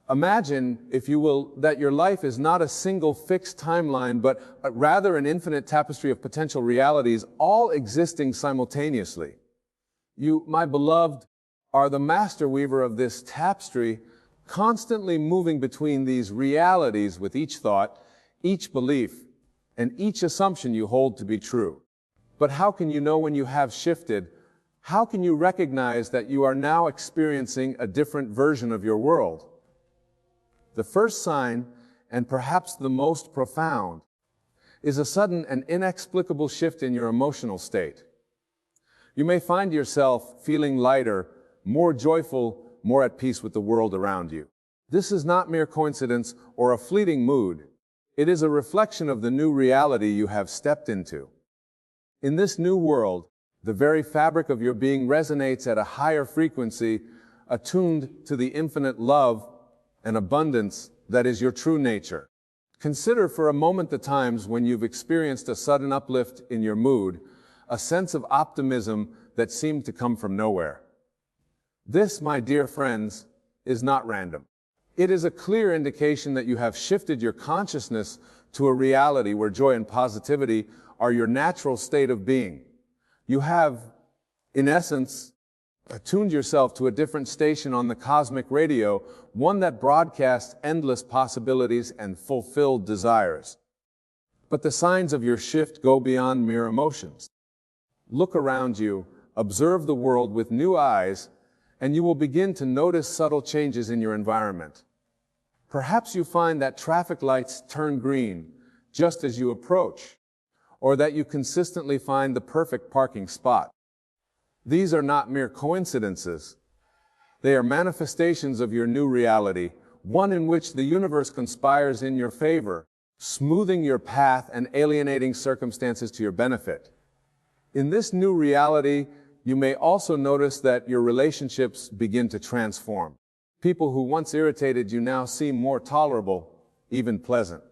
Imagine, if you will, that your life is not a single fixed timeline, but rather an infinite tapestry of potential realities, all existing simultaneously. You, my beloved, are the master weaver of this tapestry, constantly moving between these realities with each thought, each belief, and each assumption you hold to be true. But how can you know when you have shifted? How can you recognize that you are now experiencing a different version of your world? The first sign, and perhaps the most profound, is a sudden and inexplicable shift in your emotional state. You may find yourself feeling lighter, more joyful, more at peace with the world around you. This is not mere coincidence or a fleeting mood. It is a reflection of the new reality you have stepped into. In this new world, the very fabric of your being resonates at a higher frequency, attuned to the infinite love and abundance that is your true nature. Consider for a moment the times when you've experienced a sudden uplift in your mood, a sense of optimism that seemed to come from nowhere. This, my dear friends, is not random. It is a clear indication that you have shifted your consciousness to a reality where joy and positivity are your natural state of being. You have, in essence, attuned yourself to a different station on the cosmic radio, one that broadcasts endless possibilities and fulfilled desires. But the signs of your shift go beyond mere emotions. Look around you, observe the world with new eyes, and you will begin to notice subtle changes in your environment. Perhaps you find that traffic lights turn green just as you approach, or that you consistently find the perfect parking spot. These are not mere coincidences. They are manifestations of your new reality, one in which the universe conspires in your favor, smoothing your path and alienating circumstances to your benefit. In this new reality, you may also notice that your relationships begin to transform. People who once irritated you now seem more tolerable, even pleasant.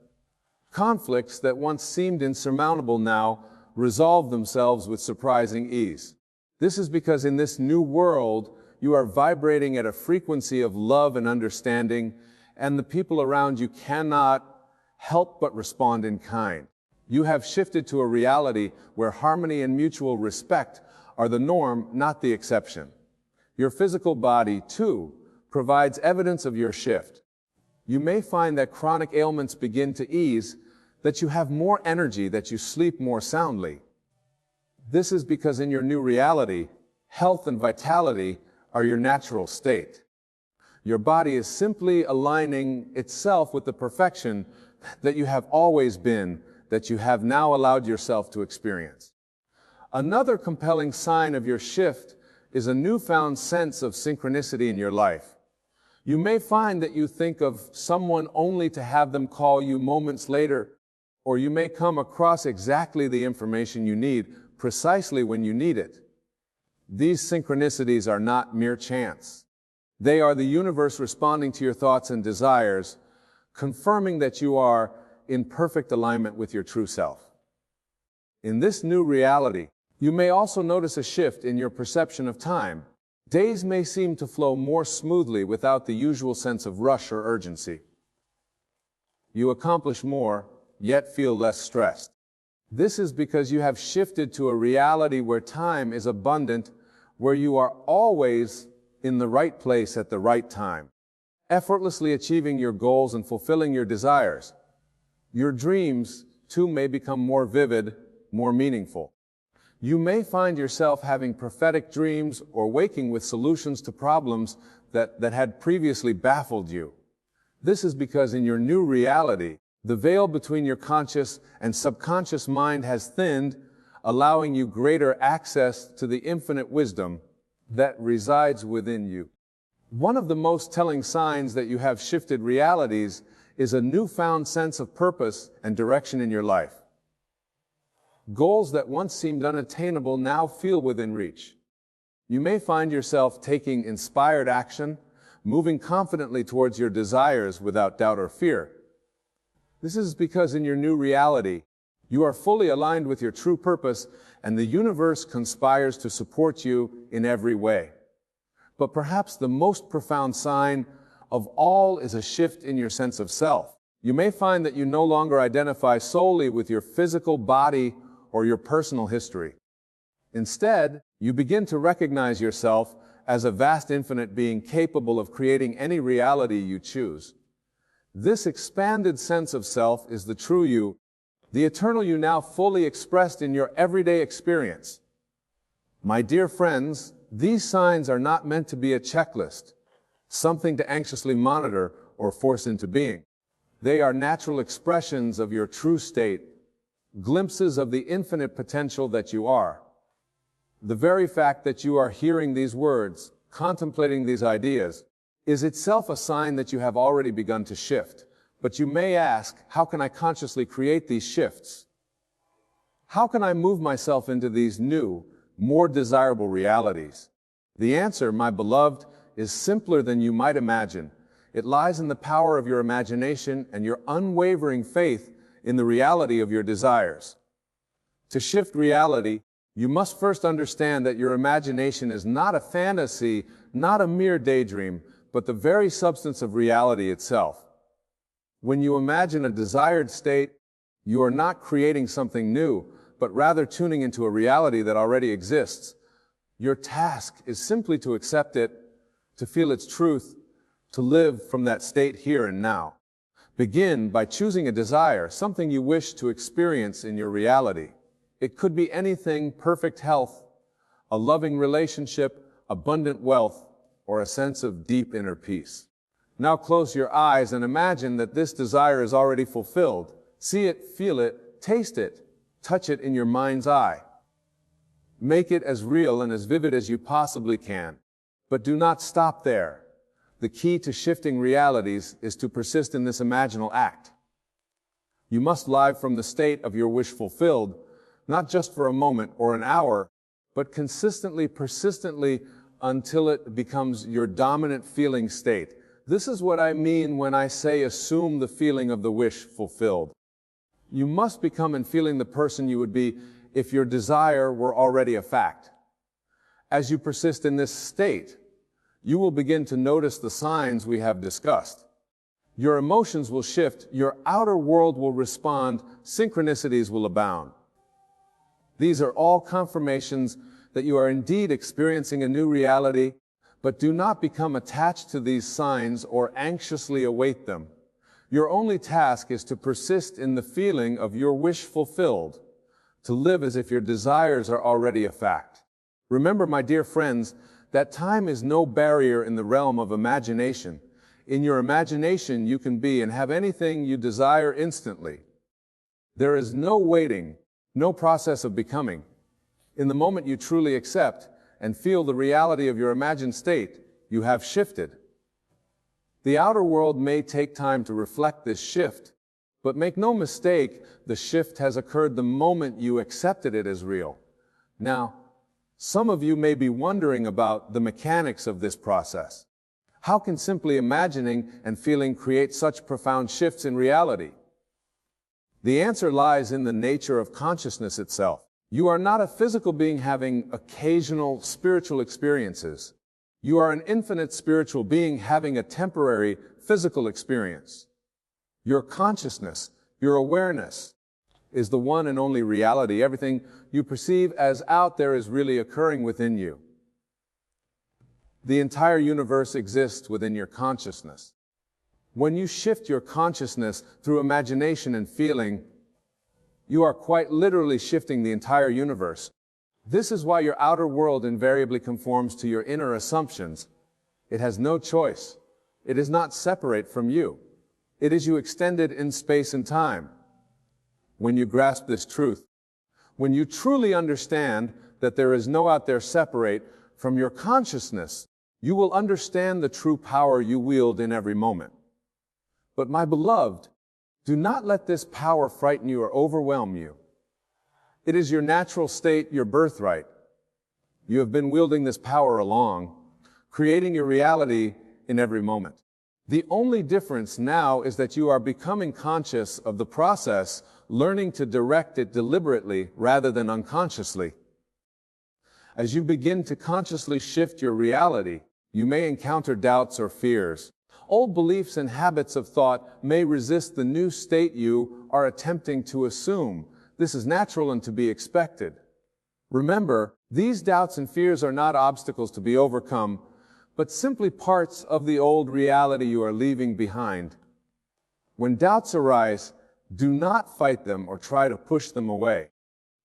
Conflicts that once seemed insurmountable now resolve themselves with surprising ease. This is because in this new world, you are vibrating at a frequency of love and understanding, and the people around you cannot help but respond in kind. You have shifted to a reality where harmony and mutual respect are the norm, not the exception. Your physical body, too, provides evidence of your shift. You may find that chronic ailments begin to ease, that you have more energy, that you sleep more soundly. This is because in your new reality, health and vitality are your natural state. Your body is simply aligning itself with the perfection that you have always been, that you have now allowed yourself to experience. Another compelling sign of your shift is a newfound sense of synchronicity in your life. You may find that you think of someone only to have them call you moments later, or you may come across exactly the information you need precisely when you need it. These synchronicities are not mere chance. They are the universe responding to your thoughts and desires, confirming that you are in perfect alignment with your true self. In this new reality, you may also notice a shift in your perception of time. Days may seem to flow more smoothly without the usual sense of rush or urgency. You accomplish more, yet feel less stressed. This is because you have shifted to a reality where time is abundant, where you are always in the right place at the right time, effortlessly achieving your goals and fulfilling your desires. Your dreams, too, may become more vivid, more meaningful. You may find yourself having prophetic dreams or waking with solutions to problems that had previously baffled you. This is because in your new reality, the veil between your conscious and subconscious mind has thinned, allowing you greater access to the infinite wisdom that resides within you. One of the most telling signs that you have shifted realities is a newfound sense of purpose and direction in your life. Goals that once seemed unattainable now feel within reach. You may find yourself taking inspired action, moving confidently towards your desires without doubt or fear. This is because in your new reality, you are fully aligned with your true purpose, and the universe conspires to support you in every way. But perhaps the most profound sign of all is a shift in your sense of self. You may find that you no longer identify solely with your physical body or your personal history. Instead, you begin to recognize yourself as a vast infinite being capable of creating any reality you choose. This expanded sense of self is the true you, the eternal you now fully expressed in your everyday experience. My dear friends, these signs are not meant to be a checklist, something to anxiously monitor or force into being. They are natural expressions of your true state, glimpses of the infinite potential that you are. The very fact that you are hearing these words, contemplating these ideas, is itself a sign that you have already begun to shift. But you may ask, how can I consciously create these shifts? How can I move myself into these new, more desirable realities? The answer, my beloved, is simpler than you might imagine. It lies in the power of your imagination and your unwavering faith in the reality of your desires. To shift reality, you must first understand that your imagination is not a fantasy, not a mere daydream, but the very substance of reality itself. When you imagine a desired state, you are not creating something new, but rather tuning into a reality that already exists. Your task is simply to accept it, to feel its truth, to live from that state here and now. Begin by choosing a desire, something you wish to experience in your reality. It could be anything: perfect health, a loving relationship, abundant wealth, or a sense of deep inner peace. Now close your eyes and imagine that this desire is already fulfilled. See it, feel it, taste it, touch it in your mind's eye. Make it as real and as vivid as you possibly can. But do not stop there. The key to shifting realities is to persist in this imaginal act. You must live from the state of your wish fulfilled, not just for a moment or an hour, but consistently, persistently, until it becomes your dominant feeling state. This is what I mean when I say assume the feeling of the wish fulfilled. You must become and feeling the person you would be if your desire were already a fact. As you persist in this state, you will begin to notice the signs we have discussed. Your emotions will shift, your outer world will respond, synchronicities will abound. These are all confirmations that you are indeed experiencing a new reality, but do not become attached to these signs or anxiously await them. Your only task is to persist in the feeling of your wish fulfilled, to live as if your desires are already a fact. Remember, my dear friends, that time is no barrier in the realm of imagination. In your imagination, you can be and have anything you desire instantly. There is no waiting, no process of becoming. In the moment you truly accept and feel the reality of your imagined state, you have shifted. The outer world may take time to reflect this shift, but make no mistake, the shift has occurred the moment you accepted it as real. Now, some of you may be wondering about the mechanics of this process. How can simply imagining and feeling create such profound shifts in reality? The answer lies in the nature of consciousness itself. You are not a physical being having occasional spiritual experiences. You are an infinite spiritual being having a temporary physical experience. Your consciousness, your awareness, is the one and only reality. Everything you perceive as out there is really occurring within you. The entire universe exists within your consciousness. When you shift your consciousness through imagination and feeling, you are quite literally shifting the entire universe. This is why your outer world invariably conforms to your inner assumptions. It has no choice. It is not separate from you. It is you extended in space and time. When you grasp this truth, when you truly understand that there is no out there separate from your consciousness, you will understand the true power you wield in every moment. But my beloved, do not let this power frighten you or overwhelm you. It is your natural state, your birthright. You have been wielding this power along, creating your reality in every moment. The only difference now is that you are becoming conscious of the process, learning to direct it deliberately rather than unconsciously. As you begin to consciously shift your reality, you may encounter doubts or fears. Old beliefs and habits of thought may resist the new state you are attempting to assume. This is natural and to be expected. Remember, these doubts and fears are not obstacles to be overcome, but simply parts of the old reality you are leaving behind. When doubts arise, do not fight them or try to push them away.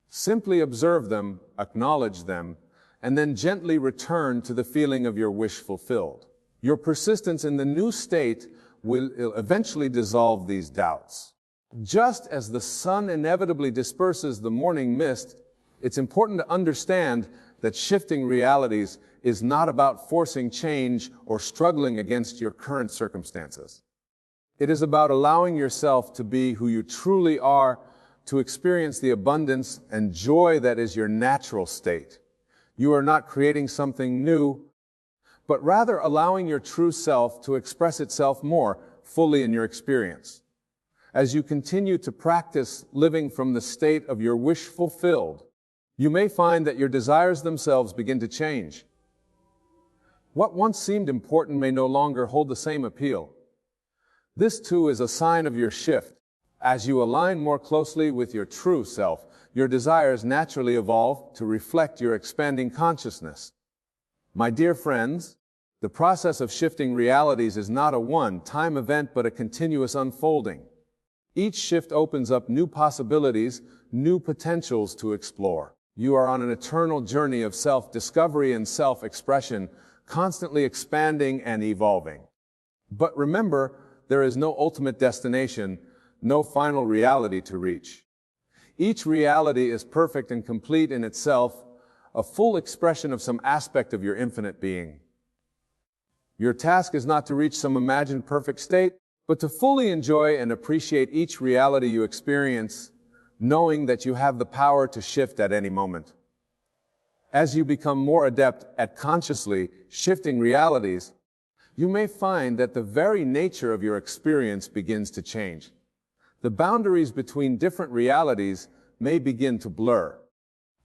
Simply observe them, acknowledge them, and then gently return to the feeling of your wish fulfilled. Your persistence in the new state will eventually dissolve these doubts. Just as the sun inevitably disperses the morning mist, it's important to understand that shifting realities is not about forcing change or struggling against your current circumstances. It is about allowing yourself to be who you truly are, to experience the abundance and joy that is your natural state. You are not creating something new, but rather allowing your true self to express itself more fully in your experience. As you continue to practice living from the state of your wish fulfilled, you may find that your desires themselves begin to change. What once seemed important may no longer hold the same appeal. This too is a sign of your shift. As you align more closely with your true self, your desires naturally evolve to reflect your expanding consciousness. My dear friends, the process of shifting realities is not a one-time event but a continuous unfolding. Each shift opens up new possibilities, new potentials to explore. You are on an eternal journey of self-discovery and self-expression, constantly expanding and evolving. But remember, there is no ultimate destination, no final reality to reach. Each reality is perfect and complete in itself, a full expression of some aspect of your infinite being. Your task is not to reach some imagined perfect state, but to fully enjoy and appreciate each reality you experience, knowing that you have the power to shift at any moment. As you become more adept at consciously shifting realities, you may find that the very nature of your experience begins to change. The boundaries between different realities may begin to blur.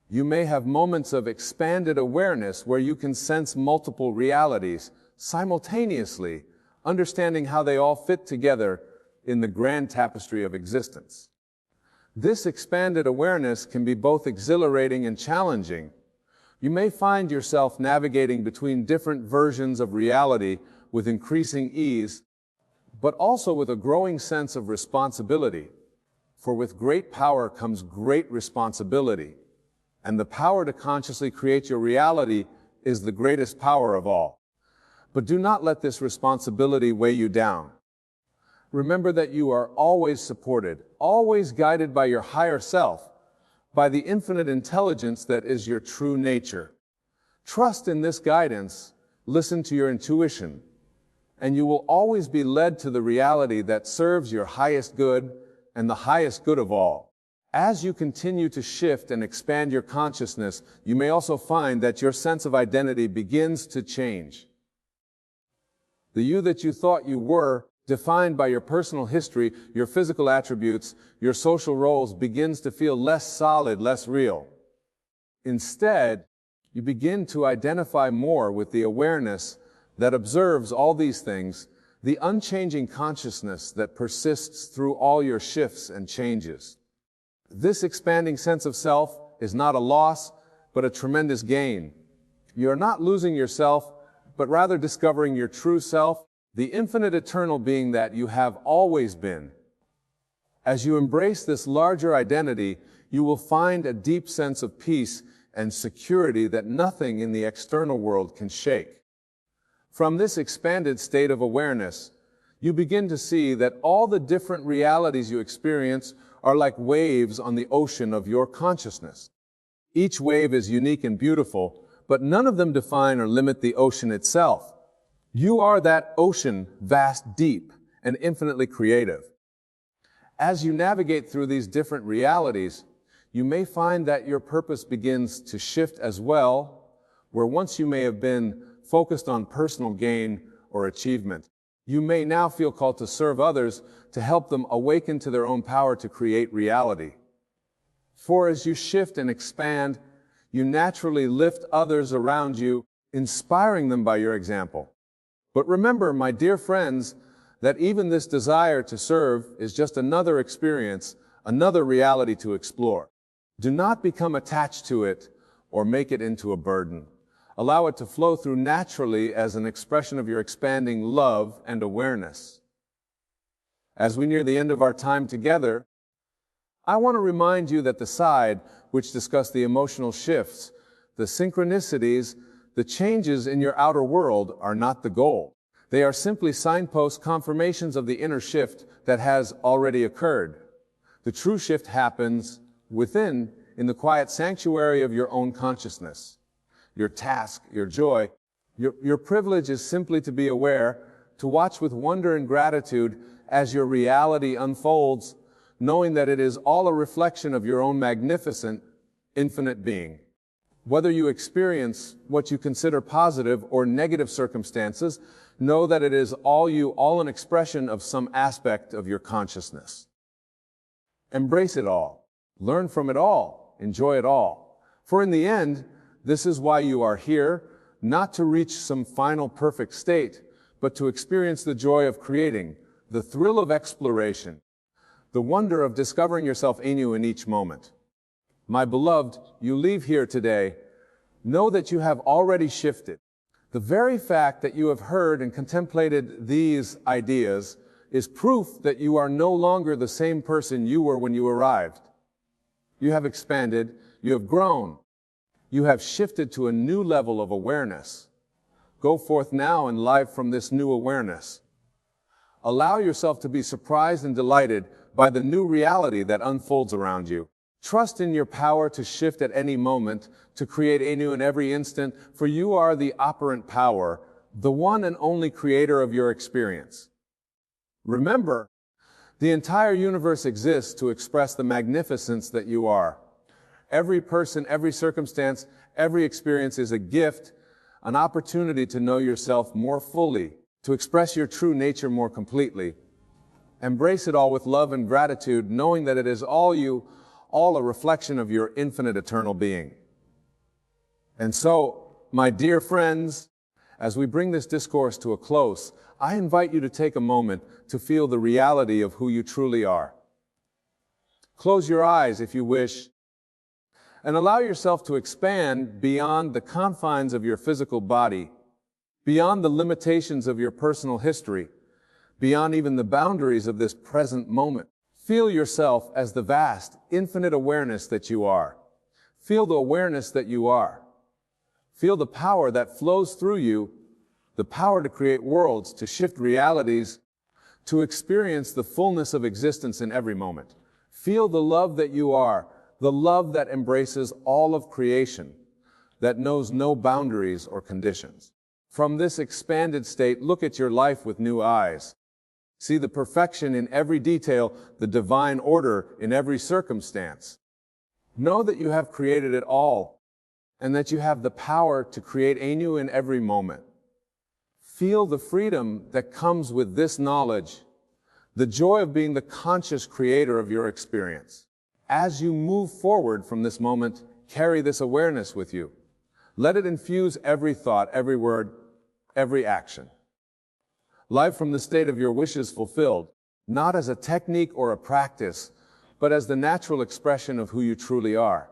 You may have moments of expanded awareness where you can sense multiple realities simultaneously, understanding how they all fit together in the grand tapestry of existence. This expanded awareness can be both exhilarating and challenging. You may find yourself navigating between different versions of reality with increasing ease, but also with a growing sense of responsibility. For with great power comes great responsibility, and the power to consciously create your reality is the greatest power of all. But do not let this responsibility weigh you down. Remember that you are always supported, always guided by your higher self, by the infinite intelligence that is your true nature. Trust in this guidance, listen to your intuition, and you will always be led to the reality that serves your highest good and the highest good of all. As you continue to shift and expand your consciousness, you may also find that your sense of identity begins to change. The you that you thought you were, defined by your personal history, your physical attributes, your social roles, begins to feel less solid, less real. Instead, you begin to identify more with the awareness that observes all these things, the unchanging consciousness that persists through all your shifts and changes. This expanding sense of self is not a loss, but a tremendous gain. You are not losing yourself, but rather discovering your true self, the infinite eternal being that you have always been. As you embrace this larger identity, you will find a deep sense of peace and security that nothing in the external world can shake. From this expanded state of awareness, you begin to see that all the different realities you experience are like waves on the ocean of your consciousness. Each wave is unique and beautiful, but none of them define or limit the ocean itself. You are that ocean, vast, deep, and infinitely creative. As you navigate through these different realities, you may find that your purpose begins to shift as well, where once you may have been focused on personal gain or achievement. You may now feel called to serve others, to help them awaken to their own power to create reality. For as you shift and expand, you naturally lift others around you, inspiring them by your example. But remember, my dear friends, that even this desire to serve is just another experience, another reality to explore. Do not become attached to it or make it into a burden. Allow it to flow through naturally as an expression of your expanding love and awareness. As we near the end of our time together, I want to remind you that the side which discussed the emotional shifts, the synchronicities, the changes in your outer world are not the goal. They are simply signpost confirmations of the inner shift that has already occurred. The true shift happens within, in the quiet sanctuary of your own consciousness. Your task, your joy, your privilege is simply to be aware, to watch with wonder and gratitude as your reality unfolds, knowing that it is all a reflection of your own magnificent, infinite being. Whether you experience what you consider positive or negative circumstances, know that it is all an expression of some aspect of your consciousness. Embrace it all. Learn from it all. Enjoy it all. For in the end, this is why you are here, not to reach some final perfect state, but to experience the joy of creating, the thrill of exploration, the wonder of discovering yourself anew in each moment. My beloved, you leave here today. Know that you have already shifted. The very fact that you have heard and contemplated these ideas is proof that you are no longer the same person you were when you arrived. You have expanded, you have grown, you have shifted to a new level of awareness. Go forth now in life from this new awareness. Allow yourself to be surprised and delighted by the new reality that unfolds around you. Trust in your power to shift at any moment, to create anew in every instant, for you are the operant power, the one and only creator of your experience. Remember, the entire universe exists to express the magnificence that you are. Every person, every circumstance, every experience is a gift, an opportunity to know yourself more fully, to express your true nature more completely. Embrace it all with love and gratitude, knowing that it is all a reflection of your infinite eternal being. And so, my dear friends, as we bring this discourse to a close, I invite you to take a moment to feel the reality of who you truly are. Close your eyes if you wish, and allow yourself to expand beyond the confines of your physical body, beyond the limitations of your personal history, beyond even the boundaries of this present moment. Feel yourself as the vast, infinite awareness that you are. Feel the awareness that you are. Feel the power that flows through you, the power to create worlds, to shift realities, to experience the fullness of existence in every moment. Feel the love that you are, the love that embraces all of creation, that knows no boundaries or conditions. From this expanded state, look at your life with new eyes. See the perfection in every detail, the divine order in every circumstance. Know that you have created it all, and that you have the power to create anew in every moment. Feel the freedom that comes with this knowledge, the joy of being the conscious creator of your experience. As you move forward from this moment, carry this awareness with you. Let it infuse every thought, every word, every action. Live from the state of your wishes fulfilled, not as a technique or a practice, but as the natural expression of who you truly are.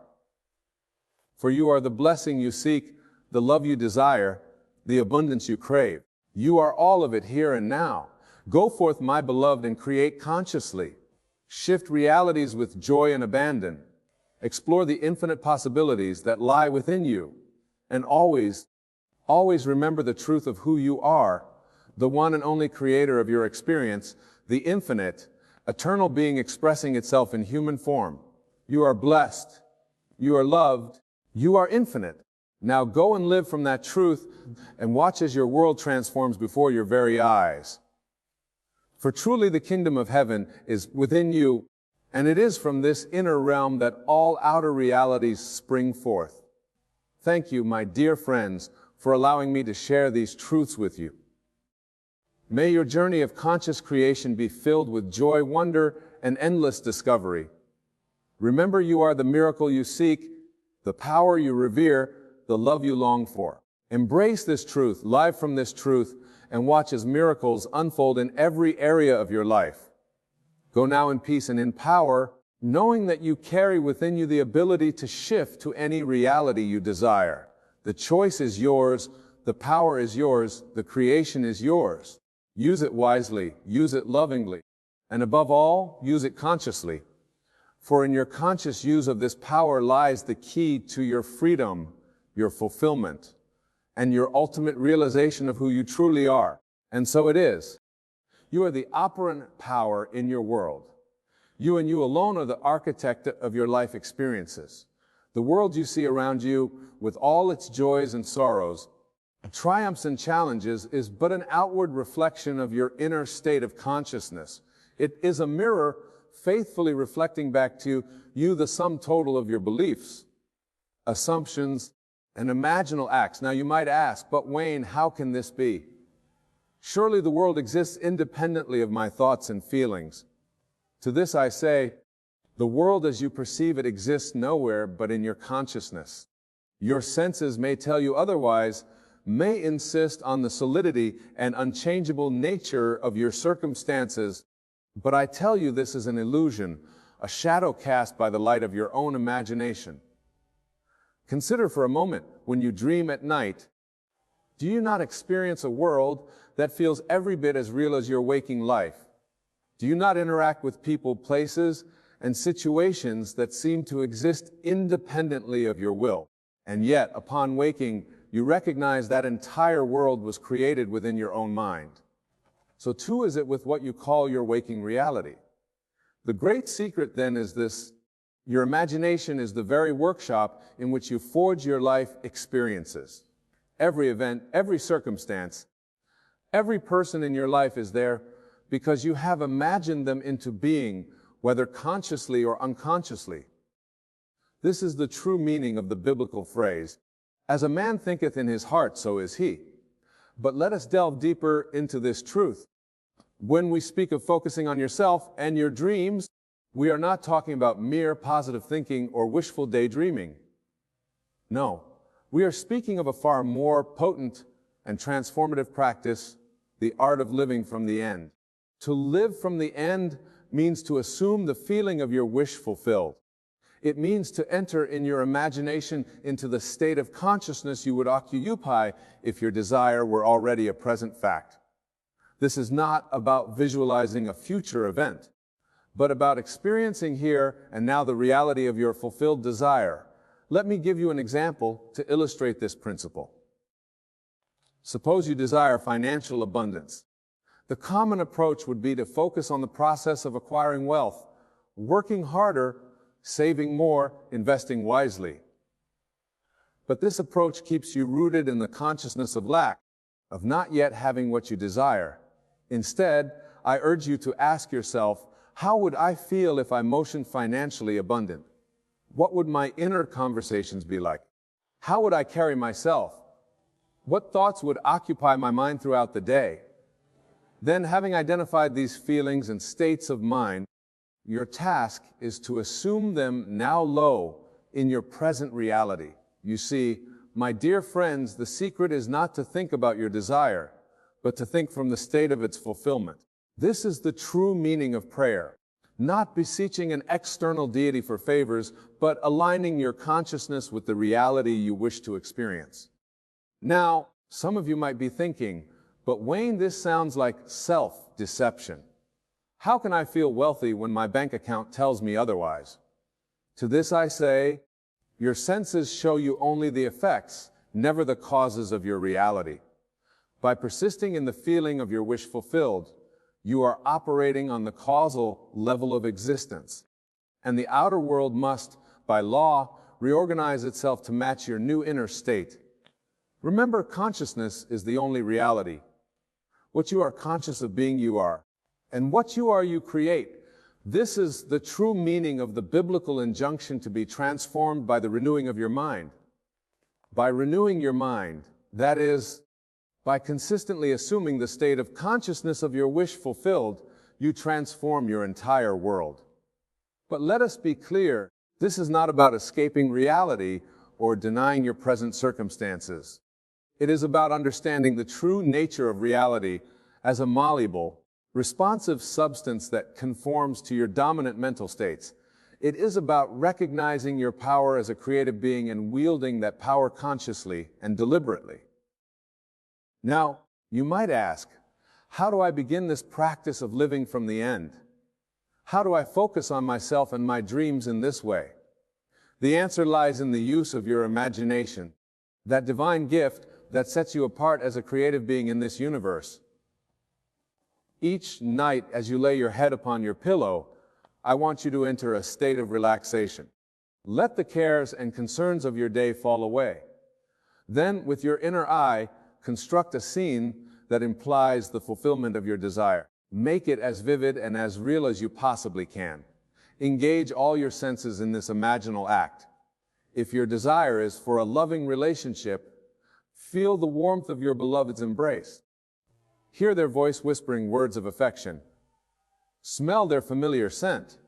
For you are the blessing you seek, the love you desire, the abundance you crave. You are all of it here and now. Go forth, my beloved, and create consciously. Shift realities with joy and abandon. Explore the infinite possibilities that lie within you. And always remember the truth of who you are, the one and only creator of your experience, the infinite, eternal being expressing itself in human form. You are blessed. You are loved. You are infinite. Now go and live from that truth and watch as your world transforms before your very eyes. For truly the kingdom of heaven is within you, and it is from this inner realm that all outer realities spring forth. Thank you, my dear friends, for allowing me to share these truths with you. May your journey of conscious creation be filled with joy, wonder, and endless discovery. Remember, you are the miracle you seek, the power you revere, the love you long for. Embrace this truth, live from this truth, and watch as miracles unfold in every area of your life. Go now in peace and in power, knowing that you carry within you the ability to shift to any reality you desire. The choice is yours, the power is yours, the creation is yours. Use it wisely, use it lovingly, and above all, use it consciously. For in your conscious use of this power lies the key to your freedom, your fulfillment, and your ultimate realization of who you truly are. And so it is. You are the operant power in your world. You and you alone are the architect of your life experiences. The world you see around you, with all its joys and sorrows, triumphs and challenges, is but an outward reflection of your inner state of consciousness. It is a mirror faithfully reflecting back to you the sum total of your beliefs, assumptions, and imaginal acts. Now you might ask, but Wayne, how can this be? Surely the world exists independently of my thoughts and feelings. To this I say, the world as you perceive it exists nowhere but in your consciousness. Your senses may tell you otherwise, may insist on the solidity and unchangeable nature of your circumstances, but I tell you this is an illusion, a shadow cast by the light of your own imagination. Consider for a moment, when you dream at night, do you not experience a world that feels every bit as real as your waking life? Do you not interact with people, places, and situations that seem to exist independently of your will? And yet, upon waking, you recognize that entire world was created within your own mind. So too is it with what you call your waking reality. The great secret then is this: your imagination is the very workshop in which you forge your life experiences. Every event, every circumstance, every person in your life is there because you have imagined them into being, whether consciously or unconsciously. This is the true meaning of the biblical phrase, "As a man thinketh in his heart, so is he." But let us delve deeper into this truth. When we speak of focusing on yourself and your dreams, we are not talking about mere positive thinking or wishful daydreaming. No, we are speaking of a far more potent and transformative practice, the art of living from the end. To live from the end means to assume the feeling of your wish fulfilled. It means to enter in your imagination into the state of consciousness you would occupy if your desire were already a present fact. This is not about visualizing a future event, but about experiencing here and now the reality of your fulfilled desire. Let me give you an example to illustrate this principle. Suppose you desire financial abundance. The common approach would be to focus on the process of acquiring wealth, working harder, saving more, investing wisely. But this approach keeps you rooted in the consciousness of lack, of not yet having what you desire. Instead, I urge you to ask yourself, how would I feel if I motioned financially abundant? What would my inner conversations be like? How would I carry myself? What thoughts would occupy my mind throughout the day? Then, having identified these feelings and states of mind, your task is to assume them now low in your present reality. You see, my dear friends, the secret is not to think about your desire, but to think from the state of its fulfillment. This is the true meaning of prayer. Not beseeching an external deity for favors, but aligning your consciousness with the reality you wish to experience. Now, some of you might be thinking, but Wayne, this sounds like self-deception. How can I feel wealthy when my bank account tells me otherwise? To this I say, your senses show you only the effects, never the causes of your reality. By persisting in the feeling of your wish fulfilled, you are operating on the causal level of existence, and the outer world must, by law, reorganize itself to match your new inner state. Remember, consciousness is the only reality. What you are conscious of being, you are. And what you are, you create. This is the true meaning of the biblical injunction to be transformed by the renewing of your mind. By renewing your mind, that is, by consistently assuming the state of consciousness of your wish fulfilled, you transform your entire world. But let us be clear, this is not about escaping reality or denying your present circumstances. It is about understanding the true nature of reality as a malleable, responsive substance that conforms to your dominant mental states. It is about recognizing your power as a creative being and wielding that power consciously and deliberately. Now, you might ask, how do I begin this practice of living from the end? How do I focus on myself and my dreams in this way? The answer lies in the use of your imagination, that divine gift that sets you apart as a creative being in this universe. Each night as you lay your head upon your pillow, I want you to enter a state of relaxation. Let the cares and concerns of your day fall away. Then, with your inner eye, construct a scene that implies the fulfillment of your desire. Make it as vivid and as real as you possibly can. Engage all your senses in this imaginal act. If your desire is for a loving relationship, feel the warmth of your beloved's embrace. Hear their voice whispering words of affection. Smell their familiar scent.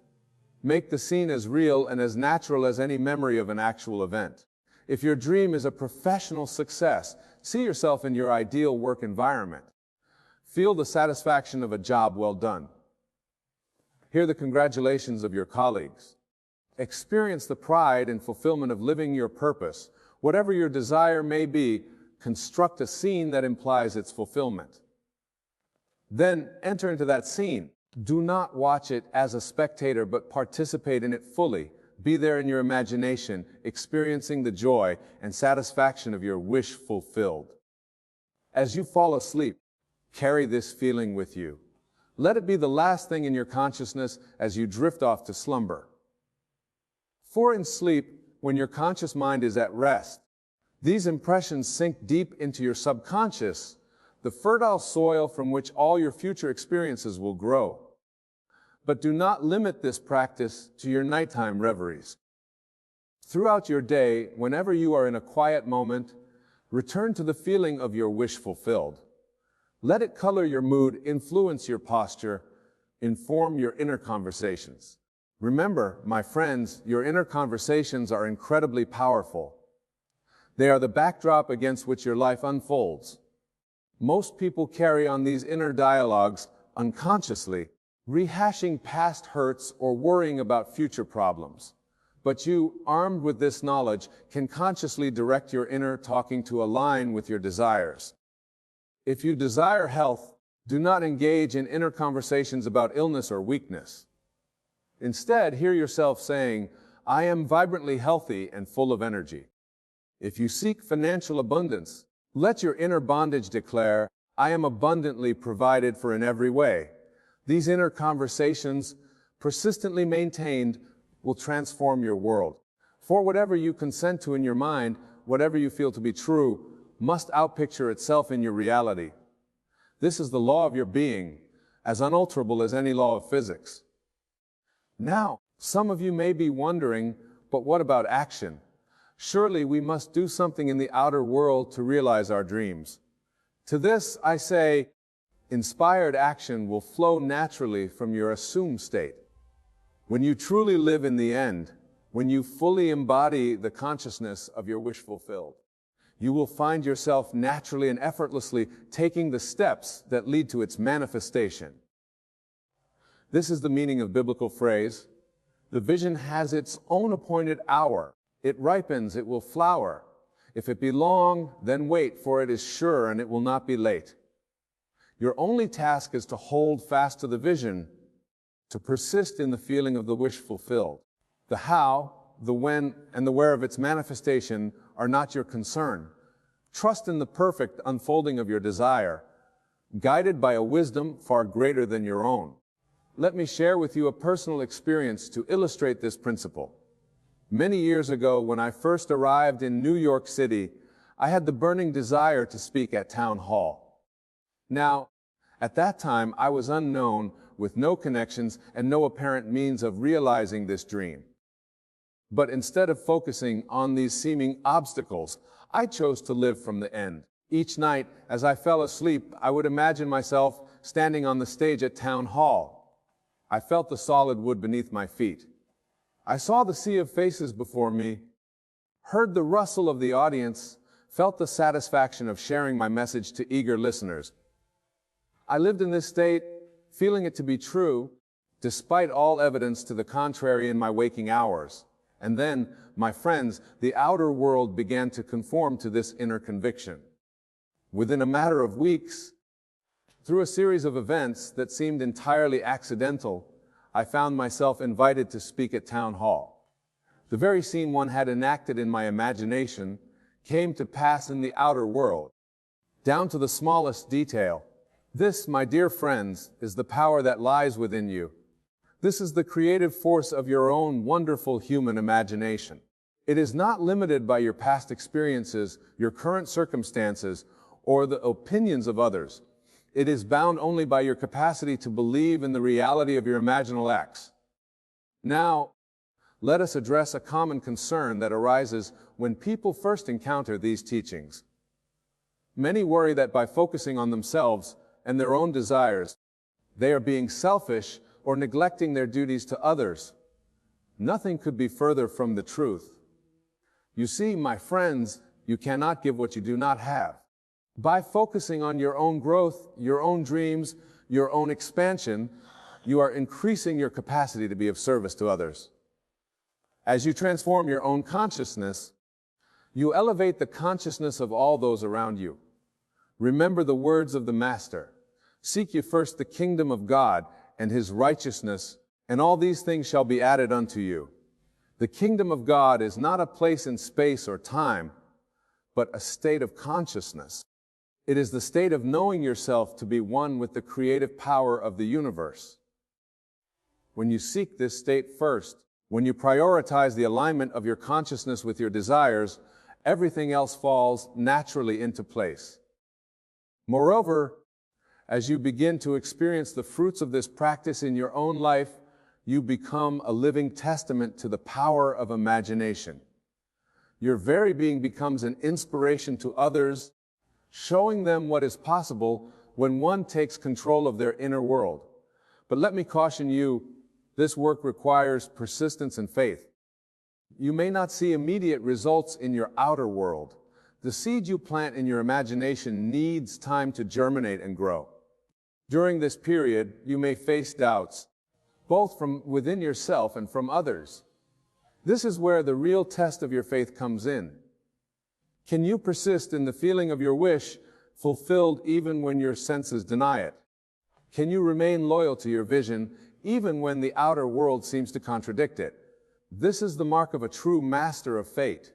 Make the scene as real and as natural as any memory of an actual event. If your dream is a professional success, see yourself in your ideal work environment. Feel the satisfaction of a job well done. Hear the congratulations of your colleagues. Experience the pride and fulfillment of living your purpose. Whatever your desire may be, construct a scene that implies its fulfillment. Then enter into that scene. Do not watch it as a spectator, but participate in it fully. Be there in your imagination, experiencing the joy and satisfaction of your wish fulfilled. As you fall asleep, carry this feeling with you. Let it be the last thing in your consciousness as you drift off to slumber. For in sleep, when your conscious mind is at rest, these impressions sink deep into your subconscious, the fertile soil from which all your future experiences will grow. But do not limit this practice to your nighttime reveries. Throughout your day, whenever you are in a quiet moment, return to the feeling of your wish fulfilled. Let it color your mood, influence your posture, inform your inner conversations. Remember, my friends, your inner conversations are incredibly powerful. They are the backdrop against which your life unfolds. Most people carry on these inner dialogues unconsciously, rehashing past hurts or worrying about future problems. But you, armed with this knowledge, can consciously direct your inner talking to align with your desires. If you desire health, do not engage in inner conversations about illness or weakness. Instead, hear yourself saying, I am vibrantly healthy and full of energy. If you seek financial abundance, let your inner bondage declare, I am abundantly provided for in every way. These inner conversations, persistently maintained, will transform your world. For whatever you consent to in your mind, whatever you feel to be true, must outpicture itself in your reality. This is the law of your being, as unalterable as any law of physics. Now, some of you may be wondering, but what about action? Surely we must do something in the outer world to realize our dreams. To this, I say, inspired action will flow naturally from your assumed state. When you truly live in the end, when you fully embody the consciousness of your wish fulfilled, you will find yourself naturally and effortlessly taking the steps that lead to its manifestation. This is the meaning of biblical phrase, the vision has its own appointed hour. It ripens, it will flower. If it be long, then wait, for it is sure and it will not be late. Your only task is to hold fast to the vision, to persist in the feeling of the wish fulfilled. The how, the when, and the where of its manifestation are not your concern. Trust in the perfect unfolding of your desire, guided by a wisdom far greater than your own. Let me share with you a personal experience to illustrate this principle. Many years ago, when I first arrived in New York City, I had the burning desire to speak at town hall. Now, at that time, I was unknown, with no connections and no apparent means of realizing this dream. But instead of focusing on these seeming obstacles, I chose to live from the end. Each night, as I fell asleep, I would imagine myself standing on the stage at town hall. I felt the solid wood beneath my feet. I saw the sea of faces before me, heard the rustle of the audience, felt the satisfaction of sharing my message to eager listeners. I lived in this state, feeling it to be true, despite all evidence to the contrary in my waking hours. And then, my friends, the outer world began to conform to this inner conviction. Within a matter of weeks, through a series of events that seemed entirely accidental, I found myself invited to speak at town hall. The very scene one had enacted in my imagination came to pass in the outer world, down to the smallest detail. This, my dear friends, is the power that lies within you. This is the creative force of your own wonderful human imagination. It is not limited by your past experiences, your current circumstances, or the opinions of others. It is bound only by your capacity to believe in the reality of your imaginal acts. Now, let us address a common concern that arises when people first encounter these teachings. Many worry that by focusing on themselves and their own desires, they are being selfish or neglecting their duties to others. Nothing could be further from the truth. You see, my friends, you cannot give what you do not have. By focusing on your own growth, your own dreams, your own expansion, you are increasing your capacity to be of service to others. As you transform your own consciousness, you elevate the consciousness of all those around you. Remember the words of the Master. Seek ye first the kingdom of God and His righteousness, and all these things shall be added unto you. The kingdom of God is not a place in space or time, but a state of consciousness. It is the state of knowing yourself to be one with the creative power of the universe. When you seek this state first, when you prioritize the alignment of your consciousness with your desires, everything else falls naturally into place. Moreover, as you begin to experience the fruits of this practice in your own life, you become a living testament to the power of imagination. Your very being becomes an inspiration to others, showing them what is possible when one takes control of their inner world. But let me caution you, this work requires persistence and faith. You may not see immediate results in your outer world. The seed you plant in your imagination needs time to germinate and grow. During this period, you may face doubts, both from within yourself and from others. This is where the real test of your faith comes in. Can you persist in the feeling of your wish fulfilled even when your senses deny it? Can you remain loyal to your vision even when the outer world seems to contradict it? This is the mark of a true master of fate.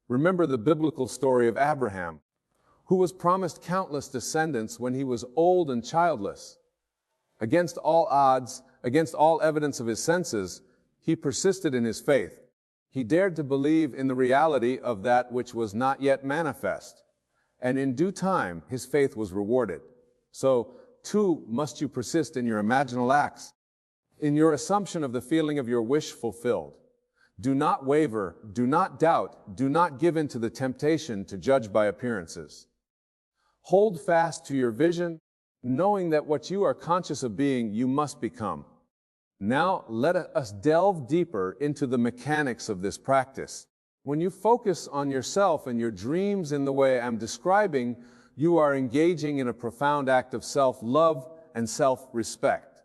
Remember the biblical story of Abraham, who was promised countless descendants when he was old and childless. Against all odds, against all evidence of his senses, he persisted in his faith. He dared to believe in the reality of that which was not yet manifest. And in due time, his faith was rewarded. So, too, must you persist in your imaginal acts, in your assumption of the feeling of your wish fulfilled. Do not waver, do not doubt, do not give in to the temptation to judge by appearances. Hold fast to your vision, knowing that what you are conscious of being, you must become. Now, let us delve deeper into the mechanics of this practice. When you focus on yourself and your dreams in the way I'm describing, you are engaging in a profound act of self-love and self-respect.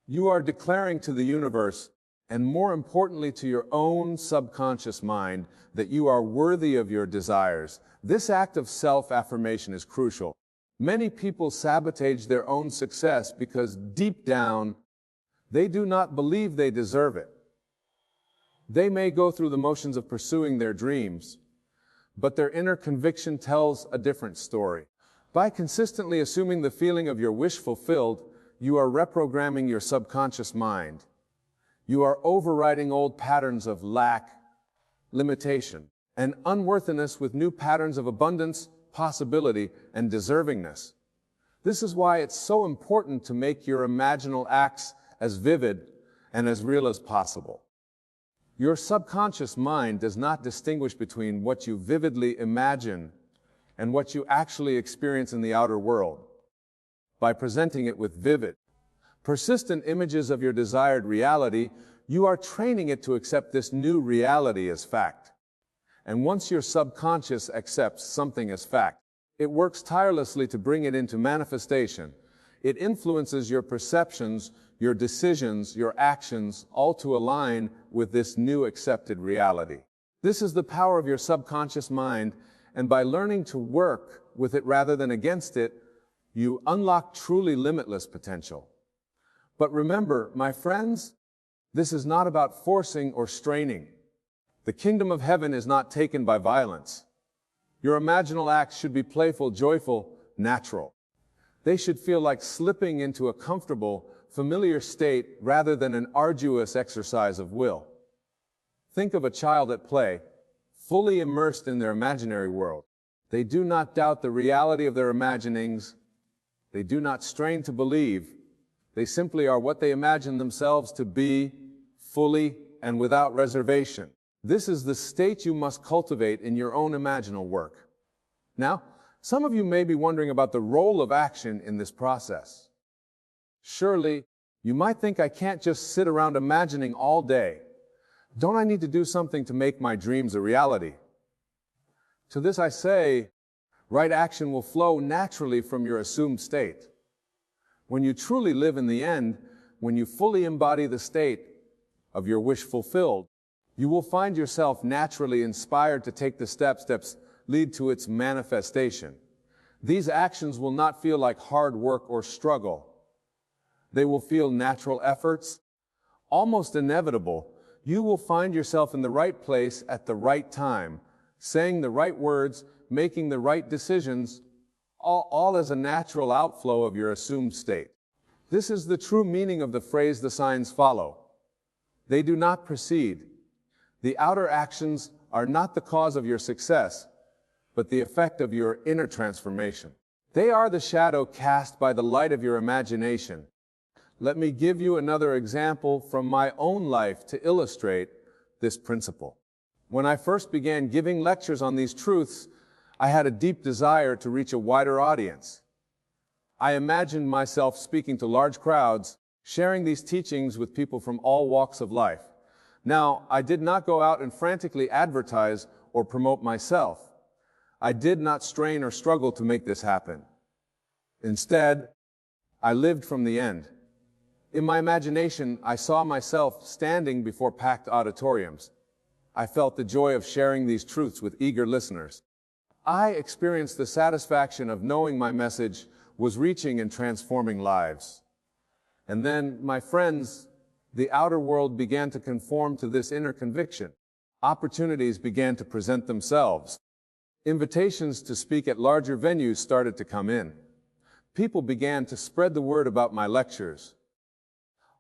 You are declaring to the universe, and more importantly to your own subconscious mind, that you are worthy of your desires. This act of self-affirmation is crucial. Many people sabotage their own success because deep down, they do not believe they deserve it. They may go through the motions of pursuing their dreams, but their inner conviction tells a different story. By consistently assuming the feeling of your wish fulfilled, you are reprogramming your subconscious mind. You are overriding old patterns of lack, limitation, and unworthiness with new patterns of abundance, possibility, and deservingness. This is why it's so important to make your imaginal acts as vivid and as real as possible. Your subconscious mind does not distinguish between what you vividly imagine and what you actually experience in the outer world. By presenting it with vivid, persistent images of your desired reality, you are training it to accept this new reality as fact. And once your subconscious accepts something as fact, it works tirelessly to bring it into manifestation. It influences your perceptions, your decisions, your actions, all to align with this new accepted reality. This is the power of your subconscious mind, and by learning to work with it rather than against it, you unlock truly limitless potential. But remember, my friends, this is not about forcing or straining. The kingdom of heaven is not taken by violence. Your imaginal acts should be playful, joyful, natural. They should feel like slipping into a comfortable, familiar state rather than an arduous exercise of will. Think of a child at play, fully immersed in their imaginary world. They do not doubt the reality of their imaginings. They do not strain to believe. They simply are what they imagine themselves to be, fully and without reservation. This is the state you must cultivate in your own imaginal work. Now, some of you may be wondering about the role of action in this process. Surely, you might think I can't just sit around imagining all day. Don't I need to do something to make my dreams a reality? To this I say, right action will flow naturally from your assumed state. When you truly live in the end, when you fully embody the state of your wish fulfilled, you will find yourself naturally inspired to take the steps lead to its manifestation. These actions will not feel like hard work or struggle. They will feel natural efforts, almost inevitable. You will find yourself in the right place at the right time, saying the right words, making the right decisions, all as a natural outflow of your assumed state. This is the true meaning of the phrase, "the signs follow." They do not precede. The outer actions are not the cause of your success, but the effect of your inner transformation. They are the shadow cast by the light of your imagination. Let me give you another example from my own life to illustrate this principle. When I first began giving lectures on these truths, I had a deep desire to reach a wider audience. I imagined myself speaking to large crowds, sharing these teachings with people from all walks of life. Now, I did not go out and frantically advertise or promote myself. I did not strain or struggle to make this happen. Instead, I lived from the end. In my imagination, I saw myself standing before packed auditoriums. I felt the joy of sharing these truths with eager listeners. I experienced the satisfaction of knowing my message was reaching and transforming lives. And then, my friends, the outer world began to conform to this inner conviction. Opportunities began to present themselves. Invitations to speak at larger venues started to come in. People began to spread the word about my lectures.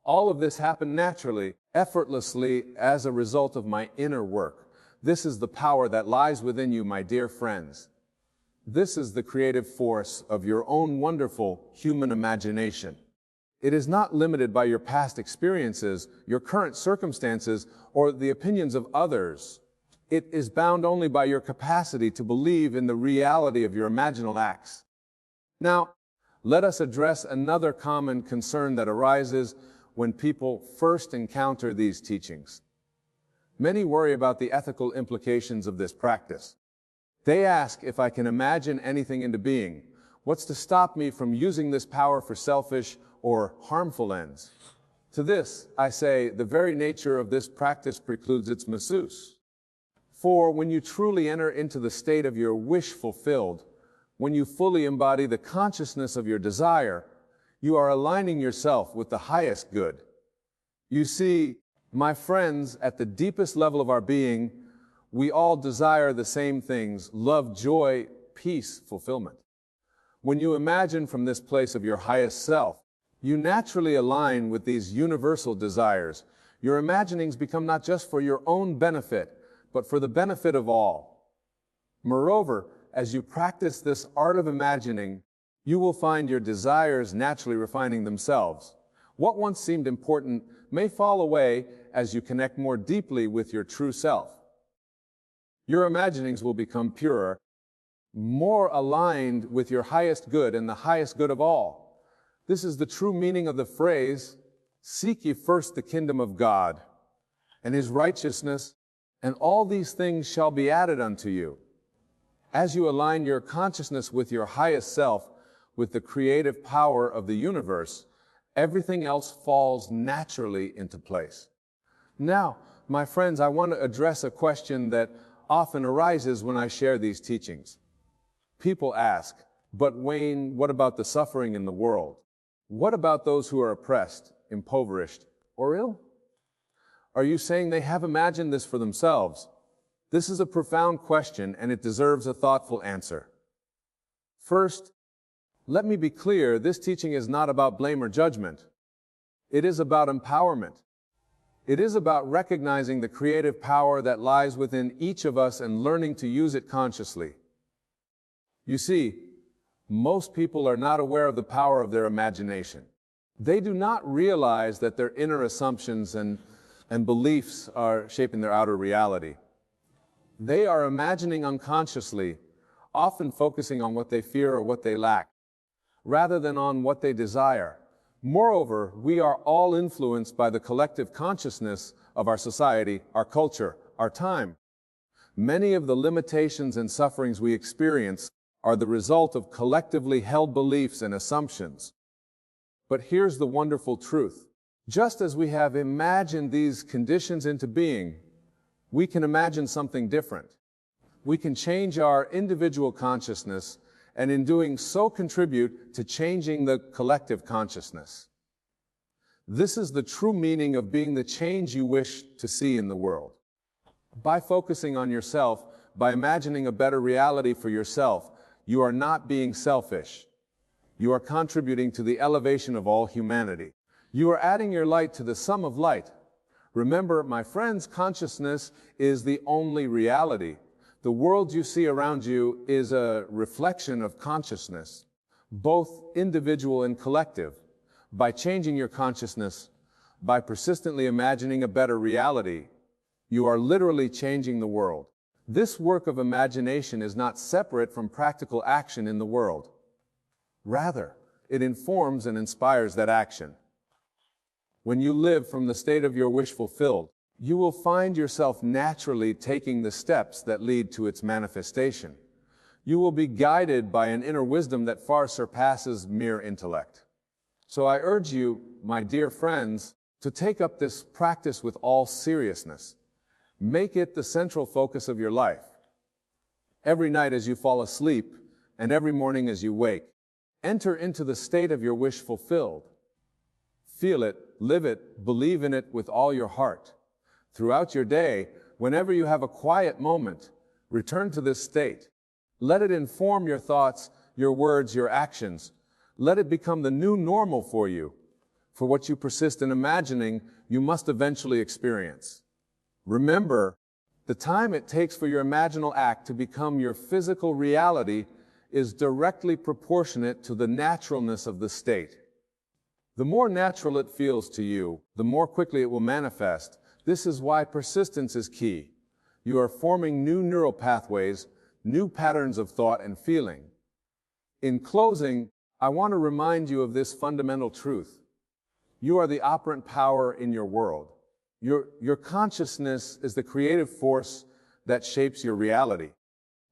All of this happened naturally, effortlessly, as a result of my inner work. This is the power that lies within you, my dear friends. This is the creative force of your own wonderful human imagination. It is not limited by your past experiences, your current circumstances, or the opinions of others. It is bound only by your capacity to believe in the reality of your imaginal acts. Now, let us address another common concern that arises when people first encounter these teachings. Many worry about the ethical implications of this practice. They ask if I can imagine anything into being. What's to stop me from using this power for selfish or harmful ends? To this, I say, the very nature of this practice precludes its misuse. For when you truly enter into the state of your wish fulfilled, when you fully embody the consciousness of your desire, you are aligning yourself with the highest good. You see, my friends, at the deepest level of our being, we all desire the same things: love, joy, peace, fulfillment. When you imagine from this place of your highest self, you naturally align with these universal desires. Your imaginings become not just for your own benefit, but for the benefit of all. Moreover, as you practice this art of imagining, you will find your desires naturally refining themselves. What once seemed important may fall away as you connect more deeply with your true self. Your imaginings will become purer, more aligned with your highest good and the highest good of all. This is the true meaning of the phrase, "Seek ye first the kingdom of God and His righteousness, and all these things shall be added unto you. As you align your consciousness with your highest self, with the creative power of the universe, everything else falls naturally into place. Now, my friends, I want to address a question that often arises when I share these teachings. People ask, but Wayne, what about the suffering in the world? What about those who are oppressed, impoverished, or ill? Are you saying they have imagined this for themselves? This is a profound question, and it deserves a thoughtful answer. First, let me be clear, this teaching is not about blame or judgment. It is about empowerment. It is about recognizing the creative power that lies within each of us and learning to use it consciously. You see, most people are not aware of the power of their imagination. They do not realize that their inner assumptions and beliefs are shaping their outer reality. They are imagining unconsciously, often focusing on what they fear or what they lack, rather than on what they desire. Moreover, we are all influenced by the collective consciousness of our society, our culture, our time. Many of the limitations and sufferings we experience are the result of collectively held beliefs and assumptions. But here's the wonderful truth. Just as we have imagined these conditions into being, we can imagine something different. We can change our individual consciousness, and in doing so contribute to changing the collective consciousness. This is the true meaning of being the change you wish to see in the world. By focusing on yourself, by imagining a better reality for yourself, you are not being selfish. You are contributing to the elevation of all humanity. You are adding your light to the sum of light. Remember, my friends, consciousness is the only reality. The world you see around you is a reflection of consciousness, both individual and collective. By changing your consciousness, by persistently imagining a better reality, you are literally changing the world. This work of imagination is not separate from practical action in the world. Rather, it informs and inspires that action. When you live from the state of your wish fulfilled, you will find yourself naturally taking the steps that lead to its manifestation. You will be guided by an inner wisdom that far surpasses mere intellect. So I urge you, my dear friends, to take up this practice with all seriousness. Make it the central focus of your life. Every night as you fall asleep, and every morning as you wake, enter into the state of your wish fulfilled. Feel it, live it, believe in it with all your heart. Throughout your day, whenever you have a quiet moment, return to this state. Let it inform your thoughts, your words, your actions. Let it become the new normal for you. For what you persist in imagining, you must eventually experience. Remember, the time it takes for your imaginal act to become your physical reality is directly proportionate to the naturalness of the state. The more natural it feels to you, the more quickly it will manifest. This is why persistence is key. You are forming new neural pathways, new patterns of thought and feeling. In closing, I want to remind you of this fundamental truth. You are the operant power in your world. Your consciousness is the creative force that shapes your reality.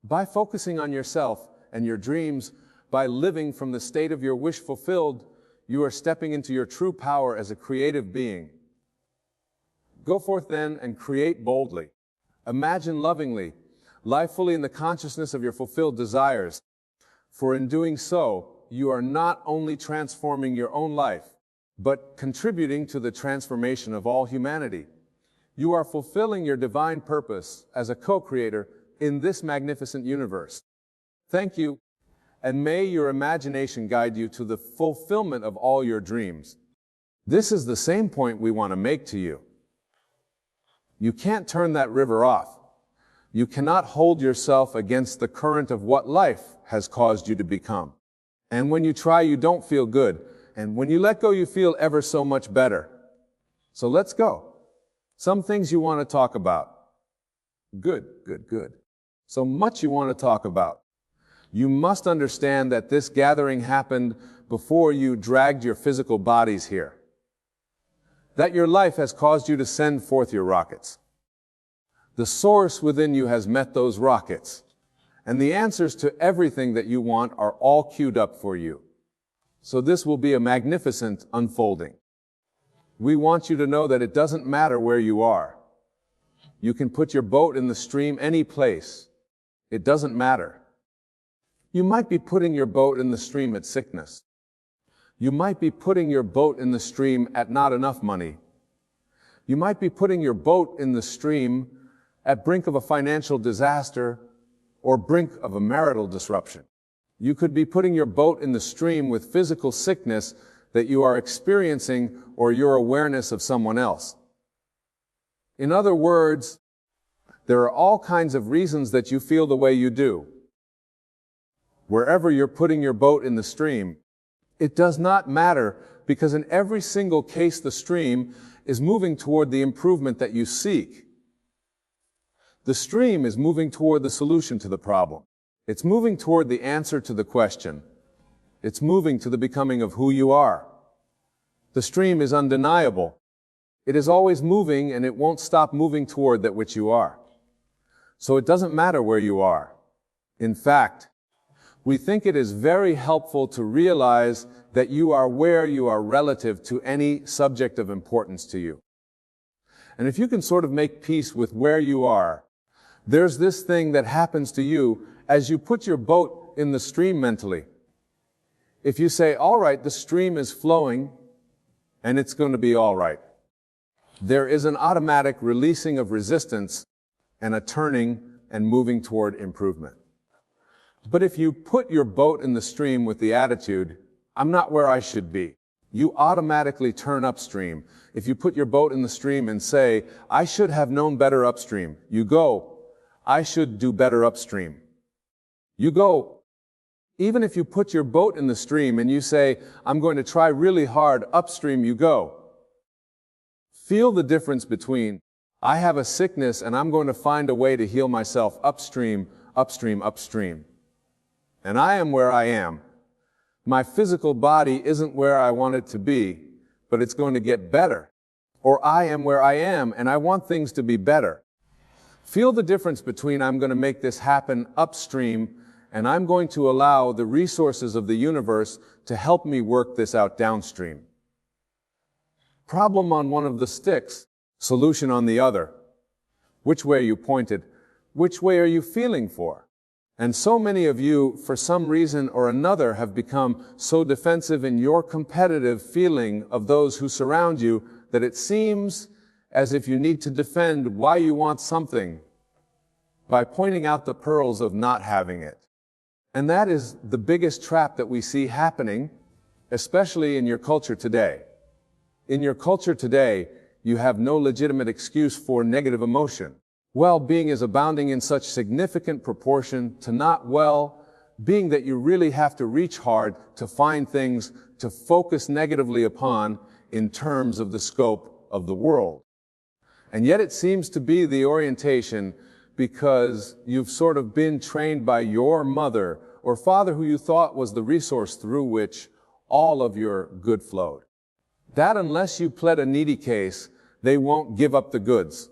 By focusing on yourself and your dreams, by living from the state of your wish fulfilled, you are stepping into your true power as a creative being. Go forth then and create boldly. Imagine lovingly. Live fully in the consciousness of your fulfilled desires. For in doing so, you are not only transforming your own life, but contributing to the transformation of all humanity. You are fulfilling your divine purpose as a co-creator in this magnificent universe. Thank you, and may your imagination guide you to the fulfillment of all your dreams. This is the same point we want to make to you. You can't turn that river off. You cannot hold yourself against the current of what life has caused you to become. And when you try, you don't feel good. And when you let go, you feel ever so much better. So let's go. Some things you want to talk about. Good. So much you want to talk about. You must understand that this gathering happened before you dragged your physical bodies here. That your life has caused you to send forth your rockets. The source within you has met those rockets, and the answers to everything that you want are all queued up for you. So this will be a magnificent unfolding. We want you to know that it doesn't matter where you are. You can put your boat in the stream any place. It doesn't matter. You might be putting your boat in the stream at sickness. You might be putting your boat in the stream at not enough money. You might be putting your boat in the stream at brink of a financial disaster or brink of a marital disruption. You could be putting your boat in the stream with physical sickness that you are experiencing or your awareness of someone else. In other words, there are all kinds of reasons that you feel the way you do. Wherever you're putting your boat in the stream, it does not matter, because in every single case the stream is moving toward the improvement that you seek. The stream is moving toward the solution to the problem. It's moving toward the answer to the question. It's moving to the becoming of who you are. The stream is undeniable. It is always moving, and it won't stop moving toward that which you are. So it doesn't matter where you are. In fact, we think it is very helpful to realize that you are where you are relative to any subject of importance to you. And if you can sort of make peace with where you are, there's this thing that happens to you as you put your boat in the stream mentally. If you say, all right, the stream is flowing, and it's going to be all right, there is an automatic releasing of resistance and a turning and moving toward improvement. But if you put your boat in the stream with the attitude, I'm not where I should be, you automatically turn upstream. If you put your boat in the stream and say, I should have known better upstream, you go, I should do better upstream. You go. Even if you put your boat in the stream and you say, I'm going to try really hard upstream, you go. Feel the difference between, I have a sickness and I'm going to find a way to heal myself upstream, upstream, upstream. And I am where I am. My physical body isn't where I want it to be, but it's going to get better. Or I am where I am and I want things to be better. Feel the difference between I'm going to make this happen upstream and I'm going to allow the resources of the universe to help me work this out downstream. Problem on one of the sticks, solution on the other. Which way are you pointed? Which way are you feeling for? And so many of you, for some reason or another, have become so defensive in your competitive feeling of those who surround you that it seems as if you need to defend why you want something by pointing out the pearls of not having it. And that is the biggest trap that we see happening, especially in your culture today. In your culture today, you have no legitimate excuse for negative emotion. Well-being is abounding in such significant proportion to not well-being that you really have to reach hard to find things to focus negatively upon in terms of the scope of the world. And yet it seems to be the orientation because you've sort of been trained by your mother or father who you thought was the resource through which all of your good flowed. That unless you plead a needy case, they won't give up the goods.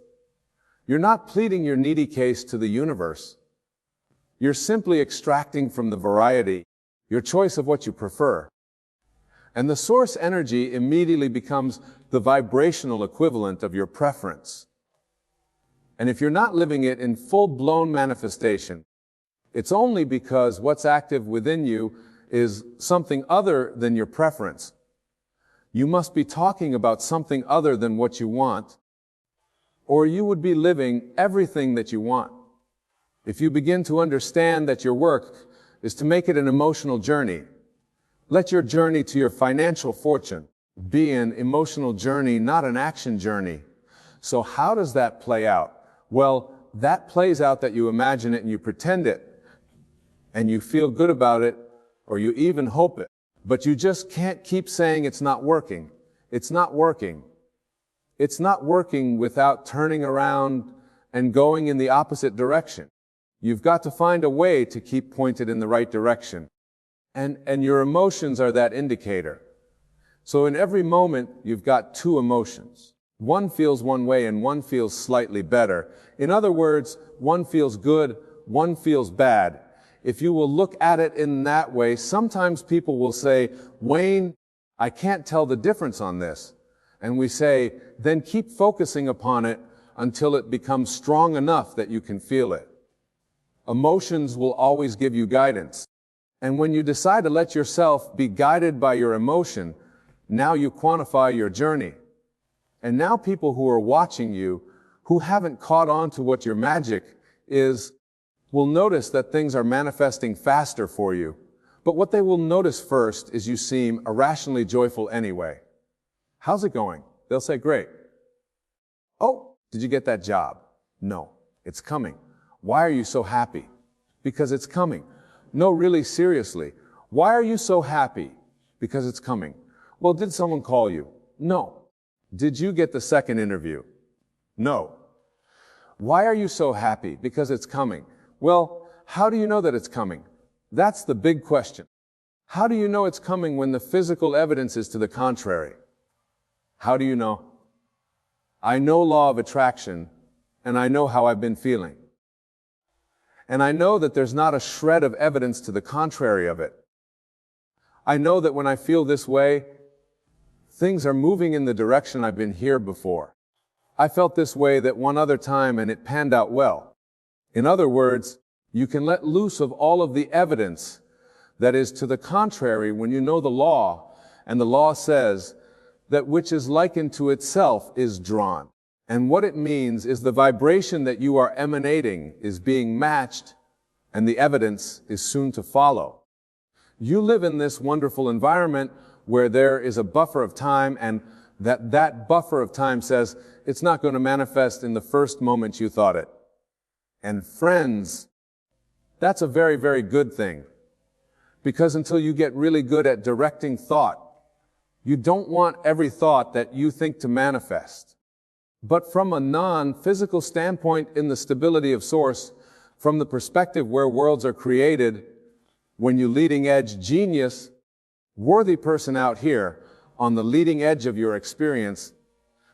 You're not pleading your needy case to the universe. You're simply extracting from the variety, your choice of what you prefer. And the source energy immediately becomes the vibrational equivalent of your preference. And if you're not living it in full-blown manifestation, it's only because what's active within you is something other than your preference. You must be talking about something other than what you want, or you would be living everything that you want. If you begin to understand that your work is to make it an emotional journey, let your journey to your financial fortune be an emotional journey, not an action journey. So how does that play out? Well, that plays out that you imagine it and you pretend it, and you feel good about it, or you even hope it. But you just can't keep saying it's not working. It's not working. It's not working without turning around and going in the opposite direction. You've got to find a way to keep pointed in the right direction. And your emotions are that indicator. So in every moment, you've got two emotions. One feels one way and one feels slightly better. In other words, one feels good, one feels bad. If you will look at it in that way, sometimes people will say, Wayne, I can't tell the difference on this. And we say, then keep focusing upon it until it becomes strong enough that you can feel it. Emotions will always give you guidance. And when you decide to let yourself be guided by your emotion, now you quantify your journey. And now people who are watching you, who haven't caught on to what your magic is, will notice that things are manifesting faster for you. But what they will notice first is you seem irrationally joyful anyway. How's it going? They'll say, great. Oh, did you get that job? No, it's coming. Why are you so happy? Because it's coming. No, really, seriously. Why are you so happy? Because it's coming. Well, did someone call you? No. Did you get the second interview? No. Why are you so happy? Because it's coming. Well, how do you know that it's coming? That's the big question. How do you know it's coming when the physical evidence is to the contrary? How do you know? I know law of attraction, and I know how I've been feeling. And I know that there's not a shred of evidence to the contrary of it. I know that when I feel this way, things are moving in the direction I've been here before. I felt this way that one other time and it panned out well. In other words, you can let loose of all of the evidence that is to the contrary when you know the law, and the law says that which is likened to itself is drawn. And what it means is the vibration that you are emanating is being matched, and the evidence is soon to follow. You live in this wonderful environment where there is a buffer of time, and that buffer of time says it's not going to manifest in the first moment you thought it. And friends, that's a very, very good thing. Because until you get really good at directing thought, you don't want every thought that you think to manifest. But from a non-physical standpoint in the stability of source, from the perspective where worlds are created, when you leading edge genius, worthy person out here, on the leading edge of your experience,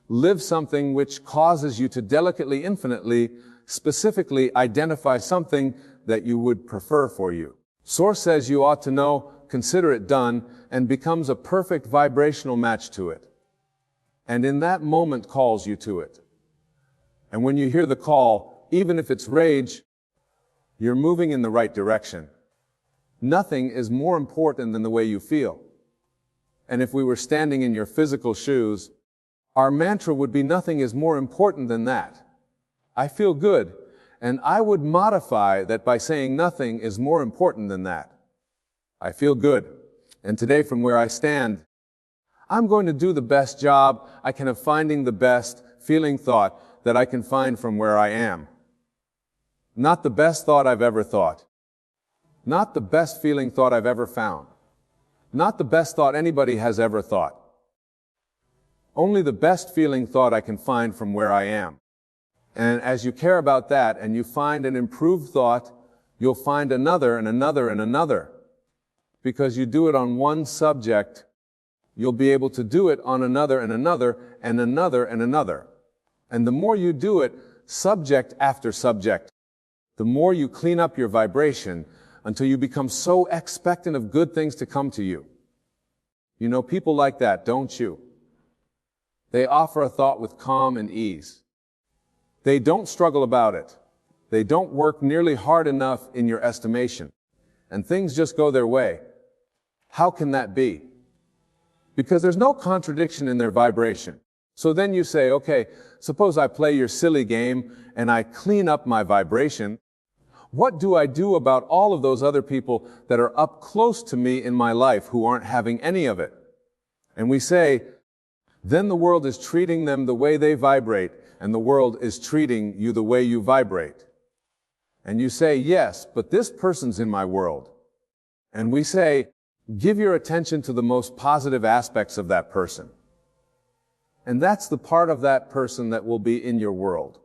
live something which causes you to delicately, infinitely, specifically identify something that you would prefer for you. Source says you ought to know, consider it done, and becomes a perfect vibrational match to it. And in that moment calls you to it. And when you hear the call, even if it's rage, you're moving in the right direction. Nothing is more important than the way you feel. And if we were standing in your physical shoes, our mantra would be nothing is more important than that. I feel good, and I would modify that by saying nothing is more important than that. I feel good, and today from where I stand, I'm going to do the best job I can of finding the best feeling thought that I can find from where I am. Not the best thought I've ever thought. Not the best feeling thought I've ever found. Not the best thought anybody has ever thought. Only the best feeling thought I can find from where I am. And as you care about that and you find an improved thought, you'll find another and another and another. Because you do it on one subject, you'll be able to do it on another and another and another and another. And the more you do it, subject after subject, the more you clean up your vibration until you become so expectant of good things to come to you. You know people like that, don't you? They offer a thought with calm and ease. They don't struggle about it. They don't work nearly hard enough in your estimation. And things just go their way. How can that be? Because there's no contradiction in their vibration. So then you say, okay, suppose I play your silly game and I clean up my vibration. What do I do about all of those other people that are up close to me in my life who aren't having any of it? And we say, then the world is treating them the way they vibrate, and the world is treating you the way you vibrate. And you say, yes, but this person's in my world. And we say, give your attention to the most positive aspects of that person. And that's the part of that person that will be in your world.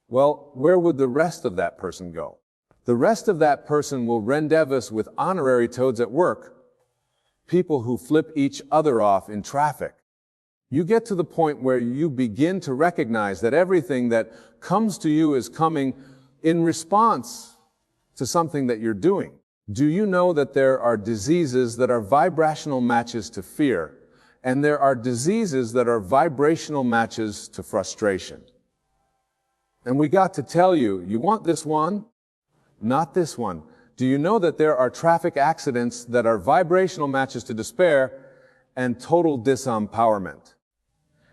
Well, where would the rest of that person go? The rest of that person will rendezvous with honorary toads at work, people who flip each other off in traffic, You get to the point where you begin to recognize that everything that comes to you is coming in response to something that you're doing. Do you know that there are diseases that are vibrational matches to fear, and there are diseases that are vibrational matches to frustration? And we got to tell you, you want this one? Not this one. Do you know that there are traffic accidents that are vibrational matches to despair and total disempowerment?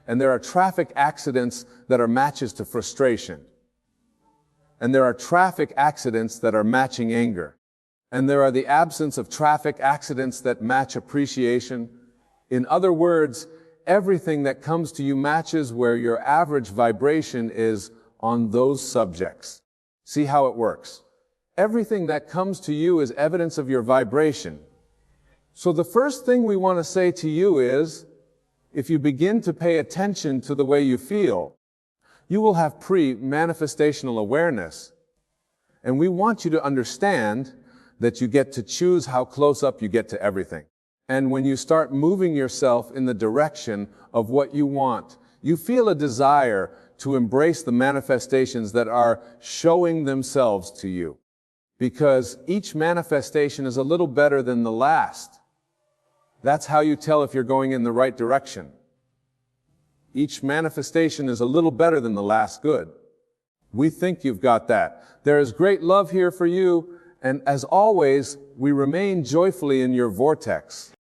And there are traffic accidents that are matches to frustration. And there are traffic accidents that are matching anger. And there are the absence of traffic accidents that match appreciation. In other words, everything that comes to you matches where your average vibration is on those subjects. See how it works? Everything that comes to you is evidence of your vibration. So the first thing we want to say to you is, if you begin to pay attention to the way you feel, you will have pre-manifestational awareness. And we want you to understand that you get to choose how close up you get to everything. And when you start moving yourself in the direction of what you want, you feel a desire to embrace the manifestations that are showing themselves to you. Because each manifestation is a little better than the last. That's how you tell if you're going in the right direction. Each manifestation is a little better than the last good. We think you've got that. There is great love here for you, and as always, we remain joyfully in your vortex.